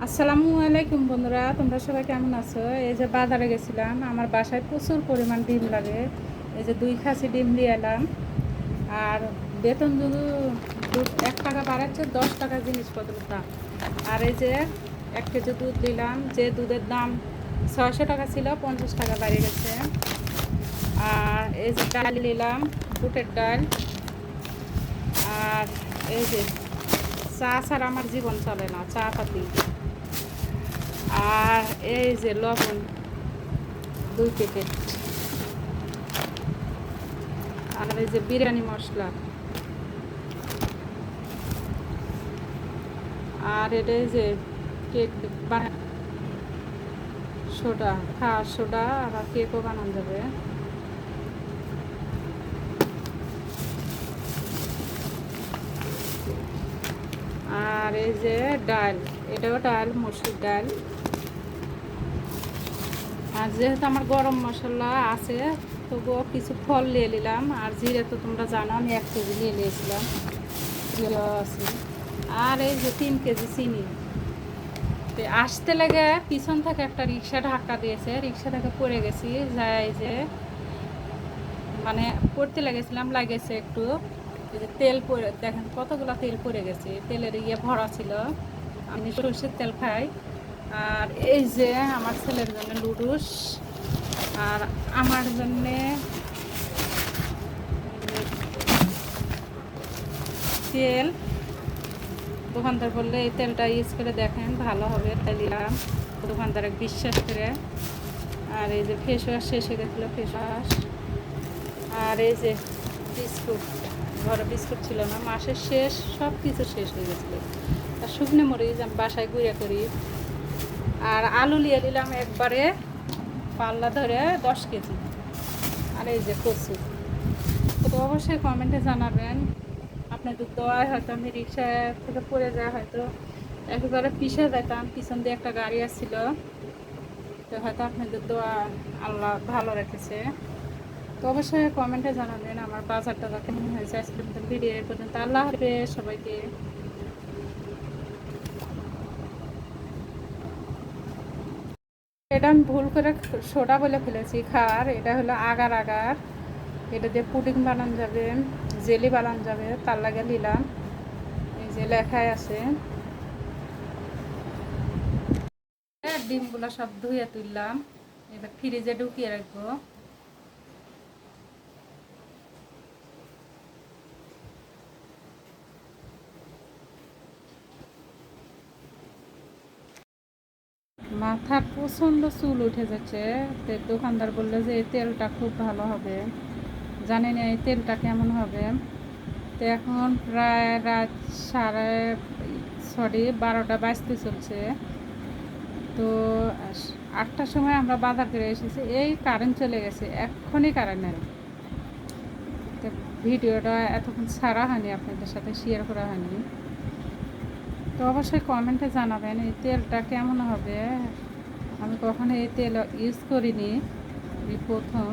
আসসালামু আলাইকুম বন্ধুরা, তোমরা সবাই কেমন আছো? এই যে বাজারে গেছিলাম, আমার বাসায় প্রচুর পরিমাণ ডিম লাগে। এই যে 2 খাসি ডিম নিয়ে এলাম। আর বেতন যদি 1 টাকা বাড়াচ্ছে, 10 টাকা জিনিসপত্রের দাম। আর এই যে 1 কেজি দুধ দিলাম, যে দুধের দাম 600 টাকা ছিল, 50 টাকা বেড়ে গেছে। আর এই যে ডাল নিলাম, বুটের ডাল। আর এই যে চা ছাড়া আমার জীবন চলে না, চা পাতি। আর এই যে লবণ 2 প্যাকেট। আর এই যে বিরিয়ানি মশলা। আর এটা এই যে কেক সোডা, খাওয়ার সোডা, আর কেকও বানানো যাবে। আর এই যে ডাল, এটাও ডাল, মসুর ডাল। আর যেহেতু আমার গরম মশলা আছে, তবুও কিছু ফল নিয়ে নিলাম। আর জিরে তো তোমরা জানো, আমি 1 কেজি নিয়ে নিয়েছিলাম, জিরেও আছে। আর এই যে 3 কেজি চিনি। আসতে লাগে পিছন থেকে একটা রিক্সা ধাক্কা দিয়েছে, রিক্সা থেকে পড়ে গেছি। যাই যে মানে পড়তে লেগেছিলাম, লাগেছে একটু। এই যে তেল পড়ে, দেখেন কতগুলো তেল পড়ে গেছে, তেলের ভরা ছিল। আমি সরষের তেল খাই। আর এই যে আমার ছেলের জন্য লুডুস, আর আমার জন্যে তেল। দোকানদার বললে এই তেলটা ইউজ করে দেখেন, ভালো হবে, তাই নিলাম দোকানদারে বিশ্বাস করে। আর এই যে ফেস ওয়াশ শেষ হয়ে গেছিলো, ফেস ওয়াশ। আর এই যে বিস্কুট, ঘরে বিস্কুট ছিল না, মাসের শেষ, সব কিছু শেষ হয়ে গেছিলো। আর শুকনো মরিচ আমি বাসায় গুঁড়া করি। আর আলু নিয়ে নিলাম একবারে পাল্লা ধরে 10 কেজি। আর এই যে কচু। তো অবশ্যই কমেন্টে জানাবেন, আপনাদের দোয়ায় হয়তো আমি রিক্সা থেকে পড়ে যায়, হয়তো একেবারে পিছিয়ে যেতাম, পিছন দিয়ে একটা গাড়ি আসছিল। তো হয়তো আপনাদের দোয়া আল্লাহ ভালো রেখেছে। তো অবশ্যই কমেন্টে জানাবেন আমার বাজারটা কেমন হয়েছে। আজকের মতন ভিডিও এই পর্যন্ত। আল্লাহ হাফেজ সবাইকে। এটা আমি ভুল করে সোডা বলে ফেলেছি খার, এটা হলো আগার আগার। এটা দিয়ে পুডিং বানানো যাবে, জেলি বানানো যাবে, তার লাগে নিলাম। এই যে লেখায় আছে। ডিমগুলো সব ধুয়ে তুললাম, এবার ফ্রিজে ঢুকিয়ে রাখবো। মাথার প্রচণ্ড চুল উঠে যাচ্ছে। দোকানদার বললো যে এই তেলটা খুব ভালো হবে। জানি না এই তেলটা কেমন হবে। তো এখন প্রায় রাত 12টা বাজতে চলছে। তো 8টার সময় আমরা বাজার করে এসেছি, এই কারেন্ট চলে গেছে, এক্ষুনি কারেন্ট নেই। তো ভিডিওটা এতক্ষণ ছাড়া হয়নি, আপনাদের সাথে শেয়ার করা হয়নি। তো অবশ্যই কমেন্টে জানাবেন এই তেলটা কেমন হবে। আমি কখনো এই তেল ইউজ করিনি, এই প্রথম।